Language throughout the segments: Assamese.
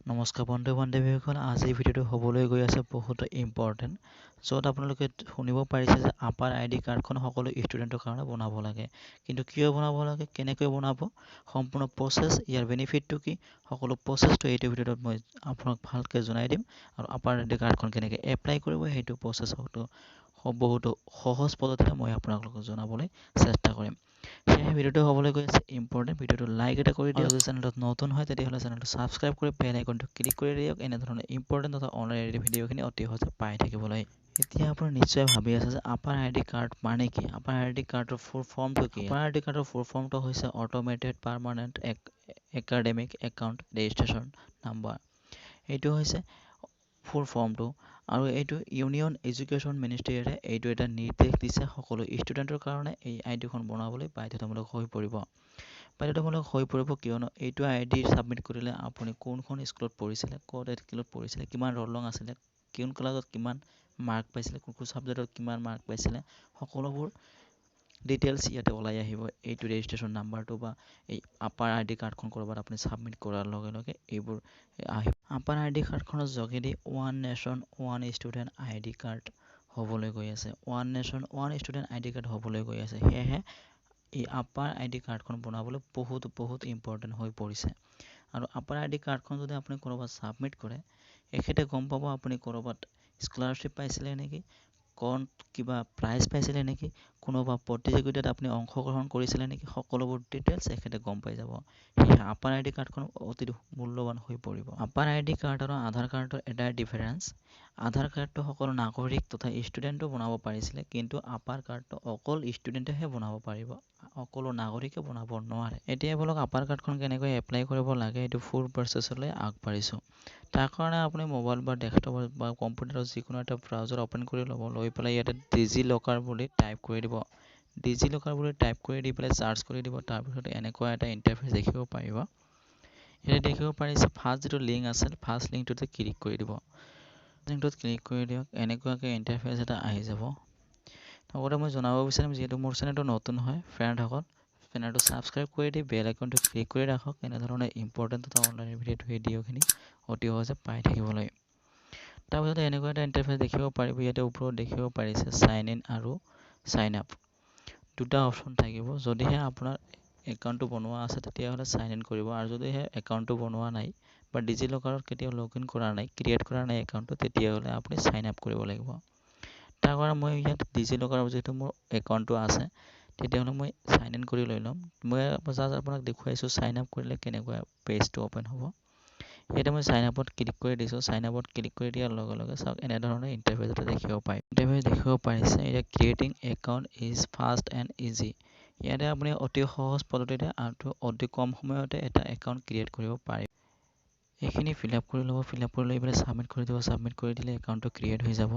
নমস্কাৰ বন্ধু বান্ধৱীসকল, আজি ভিডিঅ'টো হ'বলৈ গৈ আছে বহুত ইম্পৰ্টেণ্ট, য'ত আপোনালোকে শুনিব পাৰিছে যে আপাৰ আইডি কাৰ্ডখন সকলো ষ্টুডেণ্টৰ কাৰণে বনাব লাগে। কিন্তু কিয় বনাব লাগে, কেনেকৈ বনাব, সম্পূৰ্ণ প্ৰচেছ, ইয়াৰ বেনিফিটটো কি, সকলো প্ৰচেছটো এইটো ভিডিঅ'ত মই আপোনাক ভালকৈ জনাই দিম। আৰু আপাৰ আইডি কাৰ্ডখন কেনেকৈ এপ্লাই কৰিব সেইটো প্ৰচেছটো বহুতো সহজ পদ্ধতিৰে মই আপোনালোকক জনাবলৈ চেষ্টা কৰিম। সেয়েহে ভিডিঅ'টো হ'বলৈ গৈ আছে ইম্পৰ্টেণ্ট। ভিডিঅ'টো লাইক এটা কৰি দিয়ক। যদি চেনেলটোত নতুন হয় তেতিয়াহ'লে চেনেলটো ছাবস্ক্ৰাইব কৰি বেল আইকনটো ক্লিক কৰি দিয়ক, এনেধৰণৰ ইম্পৰ্টেণ্ট তথা অনলাইন ভিডিঅ'খিনি অতি সহজে পাই থাকিবলৈ। এতিয়া আপুনি নিশ্চয় ভাবি আছে যে আপাৰ আইডি কাৰ্ড মানে কি, আপাৰ আইডি কাৰ্ডৰ ফুল ফৰ্মটো কি। আপাৰ আইডি কাৰ্ডৰ ফুল ফৰ্মটো হৈছে automated permanent academic account registration number. এইটো হৈছে ফুল ফৰ্মটো, আৰু এইটো ইউনিয়ন এডুকেশ্যন মিনিষ্ট্ৰীয়ে এইটো এটা নিৰ্দেশ দিছে সকলো ষ্টুডেণ্টৰ কাৰণে এই আইডিখন বনাবলৈ বাধ্যতামূলক হৈ পৰিব। কিয়নো এইটো আইডি ছাবমিট কৰিলে আপুনি কোনখন স্কুলত পঢ়িছিলে, ক'ত স্কুলত পঢ়িছিলে, কিমান ৰোল নং আছিলে, কোন ক্লাছত কিমান মাৰ্ক পাইছিলে, কোনটো ছাবজেক্টত কিমান মাৰ্ক পাইছিলে, সকলোবোৰ ডিটেইলছ ইয়াতে ওলাই আহিব। এইটো ৰেজিষ্ট্ৰেশ্যন নাম্বাৰটো বা এই আপাৰ আইডি কাৰ্ডখন ক'ৰবাত আপুনি ছাবমিট কৰাৰ লগে লগে এইবোৰ আহিব। আপাৰ আইডি কাৰ্ডখনৰ যোগেদি one nation one student ID card হ'বলৈ গৈ আছে। One nation one student ID card হ'বলৈ গৈ আছে। সেয়েহে এই আপাৰ আইডি কাৰ্ডখন বনাবলৈ বহুত ইম্পৰ্টেণ্ট হৈ পৰিছে। আৰু আপাৰ আইডি কাৰ্ডখন যদি আপুনি ক'ৰবাত ছাবমিট কৰে, এখেতে গম পাব আপুনি ক'ৰবাত স্কলাৰশ্বিপ পাইছিলে নেকি, কিবা প্ৰাইজ পাইছিলে নেকি, কোনোবা প্ৰতিযোগিতাত আপুনি অংশগ্ৰহণ কৰিছিলে নেকি, সকলোবোৰ ডিটেইলছ এখেতে গম পাই যাব। সেয়েহে আপাৰ আইডি কাৰ্ডখন অতি মূল্যৱান হৈ পৰিব। আপাৰ আইডি কাৰ্ড আৰু আধাৰ কাৰ্ডৰ এটাই ডিফাৰেঞ্চ, আধাৰ কাৰ্ডটো সকলো নাগৰিক তথা ষ্টুডেণ্টো বনাব পাৰিছিলে, কিন্তু আপাৰ কাৰ্ডটো অকল ষ্টুডেণ্টেহে বনাব পাৰিব, সকলো নাগৰিকে বনাব নোৱাৰে। এতিয়া বলক আপাৰ কাৰ্ডখন কেনেকৈ এপ্লাই কৰিব লাগে এইটো ফুল প্ৰচেছলৈ আগবাঢ়িছোঁ। তাৰ কাৰণে আপুনি মোবাইল বা ডেস্কটপত বা কম্পিউটাৰত যিকোনো এটা ব্ৰাউজাৰ অ'পেন কৰি ল'ব, লৈ পেলাই ইয়াতে ডিজিলকাৰ বুলি টাইপ কৰি দিব। ডিজিলকাৰ বুলি টাইপ কৰি দি পেলাই চাৰ্চ কৰি দিব। তাৰপিছত এনেকুৱা এটা ইণ্টাৰফেচ দেখিব পাৰিব। ইয়াতে দেখিব পাৰিছে ফাৰ্ষ্ট যিটো লিংক আছিল, ফাৰ্ষ্ট লিংকটোতে ক্লিক কৰি দিব। লিংকটোত ক্লিক কৰি দিয়ক, এনেকুৱাকৈ ইণ্টাৰফেচ এটা আহি যাব। লগতে মই জনাব বিচাৰিম, যিহেতু মোৰ চেনেলটো নতুন হয়, ফ্ৰেণ্ডসকল চেনেলটো ছাবস্ক্ৰাইব কৰি দি বেল আইকনটো ক্লিক কৰি ৰাখক, এনেধৰণে ইম্পৰ্টেণ্ট তথা অনলাইন ভিডিঅ'খিনি অতি সহজে পাই থাকিবলৈ। তাৰপিছতে এনেকুৱা এটা ইণ্টাৰফেচ দেখিব পাৰিব। ইয়াতে ওপৰত দেখিব পাৰিছে চাইন ইন আৰু চাইন আপ, দুটা অপশ্যন থাকিব। যদিহে আপোনাৰ একাউণ্টটো বনোৱা আছে তেতিয়াহ'লে চাইন ইন কৰিব, আৰু যদিহে একাউণ্টটো বনোৱা নাই বা ডিজিলকাৰত কেতিয়াও লগ ইন কৰা নাই, ক্ৰিয়েট কৰা নাই একাউণ্টটো, তেতিয়াহ'লে আপুনি চাইন আপ কৰিব লাগিব। তাৰ কাৰণে মই ইয়াত ডিজিলকাৰত যিহেতু মোৰ একাউণ্টটো আছে, তেতিয়াহ'লে মই চাইন ইন কৰি লৈ ল'ম। মই জাষ্ট আপোনাক দেখুৱাইছোঁ চাইন আপ কৰিলে কেনেকুৱা পেজটো অ'পেন হ'ব। ইয়াতে মই চাইন আপত ক্লিক কৰি দিছোঁ। চাইন আপত ক্লিক কৰি দিয়াৰ লগে লগে চাওক এনেধৰণৰ ইণ্টাৰফেচ এটা দেখিব পায়। ইণ্টাৰফেচ দেখিব পাৰিছে, এতিয়া creating account is fast and easy. ইয়াতে আপুনি অতি সহজ পদ্ধতিৰে আৰু অতি কম সময়তে এটা একাউণ্ট ক্ৰিয়েট কৰিব পাৰে। এইখিনি ফিল আপ কৰি ল'ব, ফিল আপ কৰি লৈ পেলাই ছাবমিট কৰি দিব। ছাবমিট কৰি দিলে একাউণ্টটো ক্ৰিয়েট হৈ যাব।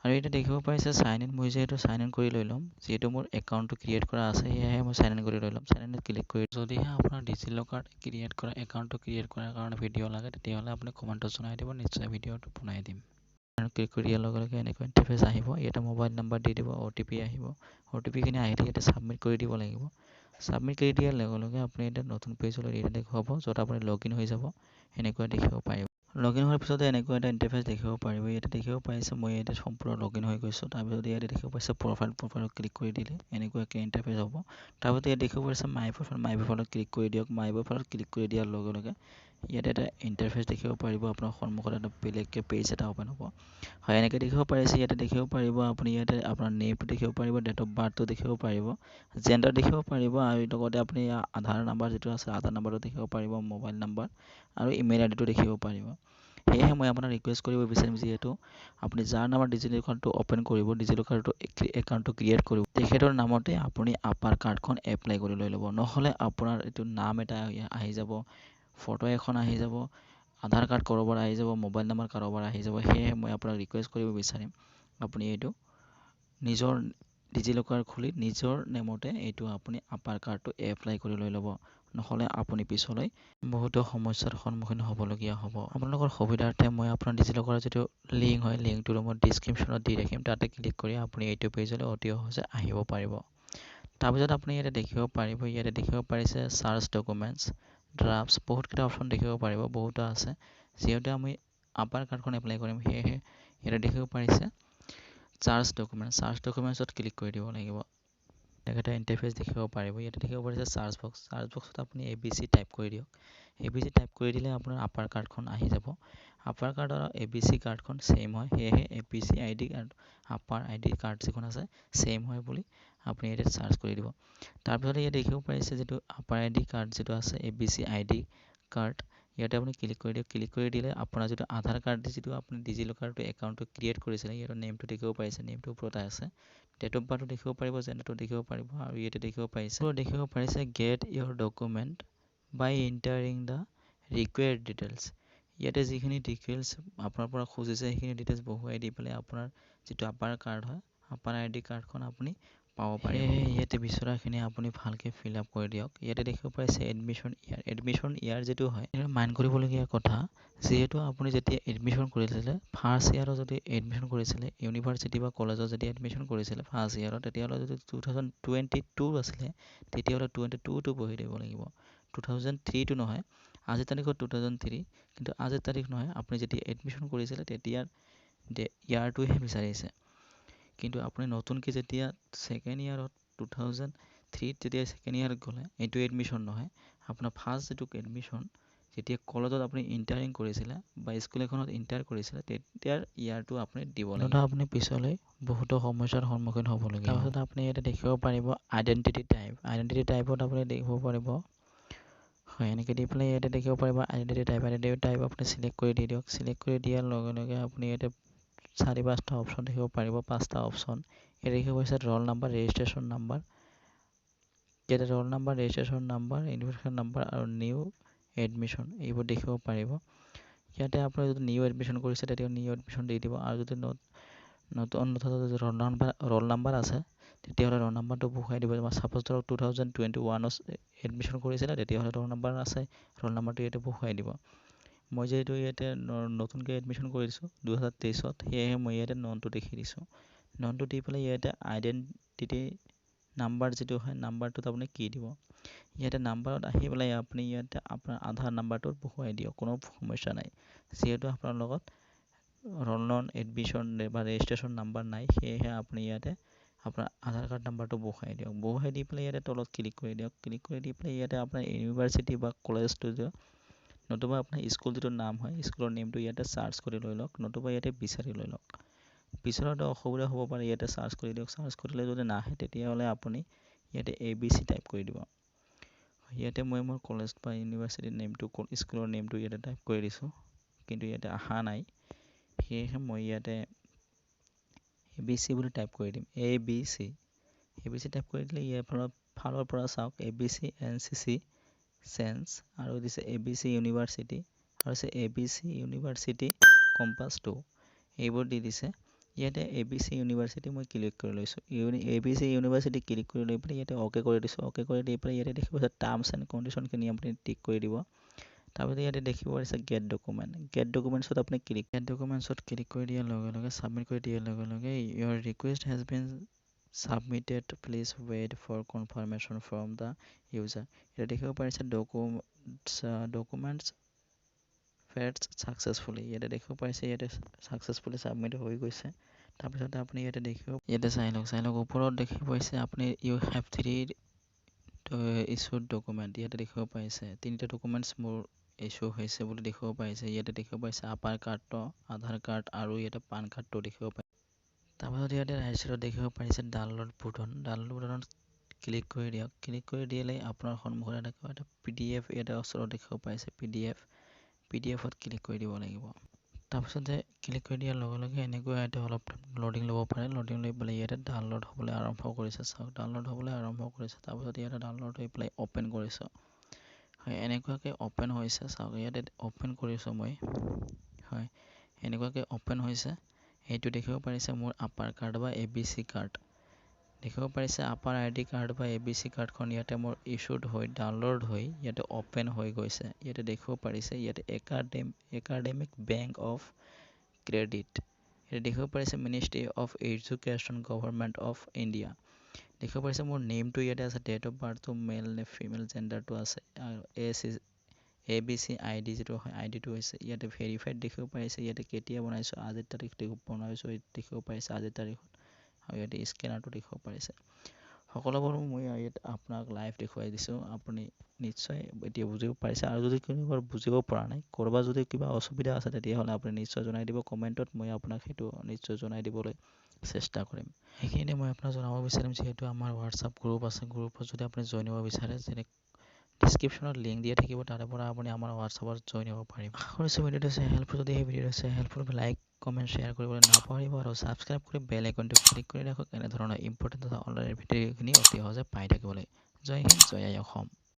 আৰু এতিয়া দেখিব পাৰিছে চাইন ইন, মই যিহেতু চাইন ইন কৰি লৈ ল'ম, যিহেতু মোৰ একাউণ্টটো ক্ৰিয়েট কৰা আছে, সেয়েহে মই চাইন ইন কৰি লৈ ল'ম। চাইন ইনত ক্লিক কৰি যদিহে আপোনাৰ ডিজিলকাৰত ক্ৰিয়েট কৰা একাউণ্টটো ক্ৰিয়েট কৰাৰ কাৰণে ভিডিঅ' লাগে, তেতিয়াহ'লে আপুনি কমেণ্টত জনাই দিব, নিশ্চয় ভিডিঅ'টো বনাই দিম। ক্লিক কৰি দিয়াৰ লগে লগে এনেকুৱা ইণ্টাৰফেচ আহিব। ইয়াতে মোবাইল নাম্বাৰ দি দিব, OTP আহিব। OTPখিনি আহিলে ইয়াতে ছাবমিট কৰি দিব লাগিব। ছাবমিট কৰি দিয়াৰ লগে লগে আপুনি এতিয়া নতুন পেজলৈ দেখুৱাব, য'ত আপুনি লগ ইন হৈ যাব। এনেকুৱা দেখিব পাৰিব। লগ ইন হোৱাৰ পিছতে এনেকুৱা এটা ইণ্টাৰফেচ দেখিব পাৰিব। ইয়াতে দেখিব পাৰিছে মই ইয়াতে সম্পূৰ্ণ লগ ইন হৈ গৈছোঁ। তাৰপিছত ইয়াতে দেখিব পাৰিছে প্ৰফাইলত ক্লিক কৰি দিলে এনেকুৱাকৈ ইণ্টাৰফেচ হ'ব। তাৰপিছত ইয়াত দেখিব পাৰিছে মাই প্ৰফাইলত ক্লিক কৰি দিয়ক। মাই প্ৰফাইলত ক্লিক কৰি দিয়াৰ লগে লগে ইয়াতে এটা ইণ্টাৰফেচ দেখিব পাৰিব। আপোনাৰ সন্মুখত এটা বেলেগকৈ পেজ এটা অ'পেন হ'ব। হয়, এনেকৈ দেখিব পাৰিছে। ইয়াতে দেখিব পাৰিব আপুনি ইয়াতে আপোনাৰ নেমটো দেখিব পাৰিব, ডেট অফ বাৰ্থটো দেখিব পাৰিব, জেণ্ডাৰ দেখিব পাৰিব, আৰু লগতে আপুনি আধাৰ নাম্বাৰ যিটো আছে আধাৰ নাম্বাৰটো দেখিব পাৰিব, মোবাইল নাম্বাৰ আৰু ইমেইল আইডিটো দেখিব পাৰিব। সেয়েহে মই আপোনাক ৰিকুৱেষ্ট কৰিব বিচাৰিম, যিহেতু আপুনি যাৰ নামত ডিজিলকাৰটো অ'পেন কৰিব, ডিজিলকাৰটো একাউণ্টটো ক্ৰিয়েট কৰিব, তেখেতৰ নামতে আপুনি আপাৰ কাৰ্ডখন এপ্লাই কৰি লৈ ল'ব। নহ'লে আপোনাৰ এইটো নাম এটা আহি যাব, ফটো এখন আহি যাব, আধাৰ কাৰ্ড কাৰোবাৰ আহি যাব, মোবাইল নাম্বাৰ কাৰোবাৰ আহি যাব। সেয়েহে মই আপোনাক ৰিকুৱেষ্ট কৰিব বিচাৰিম, আপুনি এইটো নিজৰ ডিজিলকাৰ খুলি নিজৰ নেমতে এইটো আপুনি আপাৰ কাৰ্ডটো এপ্লাই কৰি লৈ ল'ব। নহ'লে আপুনি পিছলৈ বহুতো সমস্যাৰ সন্মুখীন হ'বলগীয়া হ'ব। আপোনালোকৰ সুবিধাৰ্থে মই আপোনাৰ ডিজিলকাৰৰ যিটো লিংক হয়, লিংকটো মই ডিছক্ৰিপশ্যনত দি ৰাখিম। তাতে ক্লিক কৰি আপুনি এইটো পেজলৈ অতি সহজে আহিব পাৰিব। তাৰপিছত আপুনি ইয়াতে দেখিব পাৰিব, ইয়াতে দেখিব পাৰিছে চাৰ্চ ডকুমেণ্টছ, ড্ৰাফ্টছ বহুতকেইটা অপশ্যন দেখিব পাৰিব, বহুতো আছে। যিহেতু আমি আপাৰ কাৰ্ডখন এপ্লাই কৰিম, সেয়েহে ইয়াতে দেখিব পাৰিছে চাৰ্জ ডকুমেণ্টছত ক্লিক কৰি দিব লাগিব। এটা ইণ্টাৰফেচ দেখিব পাৰিব, ইয়াতে দেখিব পাৰিছে চাৰ্জ বক্সত আপুনি ABC টাইপ কৰি দিয়ক। ABC টাইপ কৰি দিলে আপোনাৰ আপাৰ কাৰ্ডখন আহি যাব। আপাৰ কাৰ্ড আৰু ABC কাৰ্ডখন ছেইম হয়, সেয়েহে APC ID আৰু আপাৰ ID কাৰ্ড যিখন আছে ছেইম হয় বুলি আপুনি ইয়াতে চাৰ্চ কৰি দিব। তাৰপিছতে ইয়াত দেখিব পাৰিছে যিটো আপাৰ ID কাৰ্ড যিটো আছে ABC ID কাৰ্ড, ইয়াতে আপুনি ক্লিক কৰি দিয়ক। ক্লিক কৰি দিলে আপোনাৰ যিটো আধাৰ কাৰ্ড যিটো আপুনি ডিজিলকাৰটো একাউণ্টটো ক্ৰিয়েট কৰিছিলে, ইয়াৰ নেমটো দেখিব পাৰিছে, নেমটো ওপৰতে আছে। ডেট অফ বাৰ্থটো দেখিব পাৰিব, জেণ্ডাৰটো দেখিব পাৰিব, আৰু ইয়াতে দেখিব পাৰিছে get your document by entering the required details. ইয়াতে যিখিনি ডিটেইলছ আপোনাৰ পৰা খুজিছে সেইখিনি ডিটেইলছ বহুৱাই দি পেলাই আপোনাৰ যিটো আপাৰ কাৰ্ড হয়, আপাৰ ID কাৰ্ডখন আপুনি পাব পাৰিব। ইয়াতে বিচৰাখিনি আপুনি ভালকৈ ফিল আপ কৰি দিয়ক। ইয়াতে দেখিব পাৰিছে এডমিশ্যন ইয়াৰ যিটো হয়, এইটো মাইণ্ড কৰিবলগীয়া কথা। যিহেতু আপুনি যেতিয়া এডমিশ্যন কৰিছিলে, ফাৰ্ষ্ট ইয়াৰত যদি এডমিশ্যন কৰিছিলে, ইউনিভাৰ্চিটি বা কলেজত যদি এডমিশ্যন কৰিছিলে ফাৰ্ষ্ট ইয়াৰত, তেতিয়াহ'লে যদি 2022 আছিলে, তেতিয়াহ'লে 22টো বহি দিব লাগিব। 2003টো নহয়, আজিৰ তাৰিখত 2003, কিন্তু আজিৰ তাৰিখ নহয়, আপুনি যেতিয়া এডমিশ্যন কৰিছিলে তেতিয়াৰ ইয়াৰটোহে বিচাৰিছে। কিন্তু আপুনি নতুনকৈ যেতিয়া ছেকেণ্ড ইয়াৰত 2003ত যেতিয়া ছেকেণ্ড ইয়াৰত গ'লে, এইটো এডমিশ্যন নহয়, আপোনাৰ ফাৰ্ষ্ট যিটো এডমিশ্যন যেতিয়া কলেজত আপুনি ইণ্টাৰিং কৰিছিলে বা স্কুল এখনত ইণ্টাৰ কৰিছিলে, তেতিয়াৰ ইয়াৰটো আপুনি দিব লাগিব। আপুনি পিছলৈ বহুতো সমস্যাৰ সন্মুখীন হ'বলগীয়া হয়। তাৰপিছত আপুনি ইয়াতে দেখিব পাৰিব আইডেণ্টিটি টাইপত আপুনি দেখিব পাৰিব, হয়, এনেকৈ দি পেলাই ইয়াতে দেখিব পাৰিব আইডেণ্টিটি টাইপ আপুনি চিলেক্ট কৰি দি দিয়ক। চিলেক্ট কৰি দিয়াৰ লগে লগে আপুনি ইয়াতে 4-5টা অপশ্যন দেখিব পাৰিব, 5টা অপশ্যন। ইয়াতে দেখিব পাৰিছে ৰোল নাম্বাৰ, ৰেজিষ্ট্ৰেশ্যন নাম্বাৰ, ইয়াতে roll number, registration number, university number আৰু নিউ এডমিশ্যন, এইবোৰ দেখিব পাৰিব। ইয়াতে আপুনি যদি নিউ এডমিশ্যন কৰিছে তেতিয়া নিউ এডমিশ্যন দি দিব, আৰু যদি নতুন যদি ৰোল নাম্বাৰ আছে তেতিয়াহ'লে ৰোল নাম্বাৰটো বহুৱাই দিব। ছাপ'জ ধৰক 2021ত এডমিশ্যন কৰিছিলে, তেতিয়াহ'লে ৰোল নাম্বাৰ আছে, ৰোল নাম্বাৰটো ইয়াতে বহুৱাই দিব। মই যিহেতু ইয়াতে নতুনকৈ এডমিশ্যন কৰিছোঁ 2023ত, সেয়েহে মই ইয়াতে ননটো দেখি দিছোঁ। ননটো দি পেলাই ইয়াতে আইডেণ্টিটি নাম্বাৰ যিটো হয়, নাম্বাৰটোত আপুনি কি দিব। ইয়াতে নাম্বাৰত আহি পেলাই আপুনি ইয়াতে আপোনাৰ আধাৰ নাম্বাৰটো বহুৱাই দিয়ক, কোনো সমস্যা নাই। যিহেতু আপোনাৰ লগত ৰোল এডমিশ্যন বা ৰেজিষ্ট্ৰেশ্যন নাম্বাৰ নাই, সেয়েহে আপুনি ইয়াতে আপোনাৰ আধাৰ কাৰ্ড নাম্বাৰটো বহুৱাই দিয়ক। বহুৱাই দি পেলাই ইয়াতে তলত ক্লিক কৰি দিয়ক। ক্লিক কৰি দি পেলাই ইয়াতে আপোনাৰ ইউনিভাৰ্চিটি বা কলেজটো নতুবা আপোনাৰ স্কুল যিটো নাম হয়, স্কুলৰ নেমটো ইয়াতে চাৰ্চ কৰি লৈ লওক, নতুবা ইয়াতে বিচাৰি লৈ লওক। বিচৰাটো অসুবিধা হ'ব পাৰে, ইয়াতে চাৰ্চ কৰি দিয়ক। চাৰ্চ কৰিলে যদি নাহে তেতিয়াহ'লে আপুনি ইয়াতে ABC টাইপ কৰি দিব। ইয়াতে মই মোৰ কলেজ বা ইউনিভাৰ্চিটিৰ নেমটো, স্কুলৰ নেমটো ইয়াতে টাইপ কৰি দিছোঁ, কিন্তু ইয়াতে অহা নাই, সেয়েহে মই ইয়াতে ABC বুলি টাইপ কৰি দিম। ABC টাইপ কৰি দিলে ইয়াৰ ফালৰ পৰা চাওক ABC NCC চেঞ্চ, আৰু দিছে ABC ইউনিভাৰ্চিটি, আৰু দিছে ABC ইউনিভাৰ্চিটি কম্পাছ 2, এইবোৰ দি দিছে। ইয়াতে ABC ইউনিভাৰ্চিটি মই ক্লিক কৰি লৈছোঁ। ABC ইউনিভাৰ্চিটি ক্লিক কৰি লৈ পেলাই ইয়াতে অ'কে কৰি দিছোঁ। অ'কে কৰি দি পেলাই ইয়াতে দেখিব পাৰিছে টাৰ্মছ এণ্ড কণ্ডিশ্যনখিনি আপুনি টিক কৰি দিব। তাৰপিছত ইয়াতে দেখিব পাৰিছে গেট ডকুমেণ্টছত আপুনি গেট ডকুমেণ্টছত ক্লিক কৰি দিয়াৰ লগে লগে, ছাবমিট কৰি দিয়াৰ লগে লগে, your request has been submitted, please wait for confirmation from the user. ইয়াতে দেখিব পাৰিছে ডকুমেণ্টছ ফেটছ ছাকচেছফুলি, ইয়াতে দেখিব পাৰিছে ইয়াতে ছাকচেছফুলি ছাবমিট হৈ গৈছে। তাৰপিছতে আপুনি ইয়াতে চাই লওক, ওপৰত দেখিব পাৰিছে আপুনি ইউ হেভ 3 ইছ্যুড ডকুমেণ্ট, ইয়াতে দেখিব পাৰিছে 3টা ডকুমেণ্টছ মোৰ ইছ্যু হৈছে বুলি দেখিব পাৰিছে। ইয়াতে দেখিব পাৰিছে আপাৰ কাৰ্ডটো, আধাৰ কাৰ্ড আৰু ইয়াতে পান কাৰ্ডটো দেখিব পাৰিছে। তাৰপিছত ইয়াতে ৰাইট চাইডত দেখিব পাৰিছে ডাউনলোড বুটানত ক্লিক কৰি দিয়ক। ক্লিক কৰি দিলে আপোনাৰ সন্মুখত এটা PDF ইয়াতে ওচৰত দেখিব পাৰিছে PDFত ক্লিক কৰি দিব লাগিব। তাৰপিছতে ক্লিক কৰি দিয়াৰ লগে লগে এনেকৈ ইয়াতে অলপ লোডিং ল'ব পাৰে। লোডিং লৈ পেলাই ইয়াতে ডাউনলোড হ'বলৈ আৰম্ভ কৰিছে, চাওক ডাউনলোড হ'বলৈ আৰম্ভ কৰিছে। তাৰপিছত ইয়াতে ডাউনলোড হৈ পেলাই অ'পেন কৰিছোঁ, হয়, এনেকুৱাকৈ অ'পেন হৈছে, চাওক ইয়াতে অ'পেন কৰিছোঁ মই, হয়, এনেকুৱাকৈ অ'পেন হৈছে। এইটো দেখিব পাৰিছে মোৰ আপাৰ কাৰ্ড বা ABC কাৰ্ড, দেখিব পাৰিছে আপাৰ ID কাৰ্ড বা ABC কাৰ্ডখন ইয়াতে মোৰ ইছ্যুড হৈ ডাউনলোড হৈ ইয়াতে অ'পেন হৈ গৈছে। ইয়াতে দেখিব পাৰিছে ইয়াতে একাডেমিক বেংক অফ ক্ৰেডিট, ইয়াতে দেখিব পাৰিছে ministry of education government of India. দেখিব পাৰিছে মোৰ নেমটো ইয়াতে আছে, ডেট অফ বাৰ্থটো মেল নে ফিমেল, জেণ্ডাৰটো আছে, আৰু এজ ইজ ABC ID যিটো হয় আইডিটো হৈছে ইয়াতে ভেৰিফাইড দেখিব পাৰিছে ইয়াতে কেতিয়া বনাইছোঁ আজিৰ তাৰিখ বনাইছোঁ দেখিব পাৰিছে আজিৰ তাৰিখত আৰু ইয়াতে স্কেনাৰটো দেখিব পাৰিছে সকলোবোৰ মই ইয়াত আপোনাক লাইভ দেখুৱাই দিছোঁ আপুনি নিশ্চয় এতিয়া বুজিব পাৰিছে আৰু যদি কোনোবাৰ বুজিব পৰা নাই কৰবাত যদি কিবা অসুবিধা আছে তেতিয়াহ'লে আপুনি নিশ্চয় জনাই দিব কমেণ্টত মই আপোনাক সেইটো নিশ্চয় জনাই দিবলৈ চেষ্টা কৰিম সেইখিনিতে মই আপোনাক জনাব বিচাৰিম যিহেতু আমাৰ হোৱাটছআপ গ্ৰুপ আছে গ্ৰুপত যদি আপুনি জইন হ'ব বিচাৰে যেনে ডিছক্ৰিপশ্যনত লিংক দিয়া থাকিব তাৰে পৰা আপুনি আমাৰ হোৱাটছআপত জইন হ'ব পাৰিব আশা কৰিছোঁ ভিডিঅ'টো চাই হেল্পফুল যদি এই ভিডিঅ'টো চাই হেল্পফুল লাইক কমেণ্ট শ্বেয়াৰ কৰিবলৈ নাপাহৰিব আৰু ছাবস্ক্ৰাইব কৰি বেল আইকনটো ক্লিক কৰি ৰাখক এনেধৰণৰ ইম্পৰ্টেণ্ট তথা অনলাইন ভিডিঅ'খিনি অতি সহজে পাই থাকিবলৈ জয় হিন্দ জয় আই অসম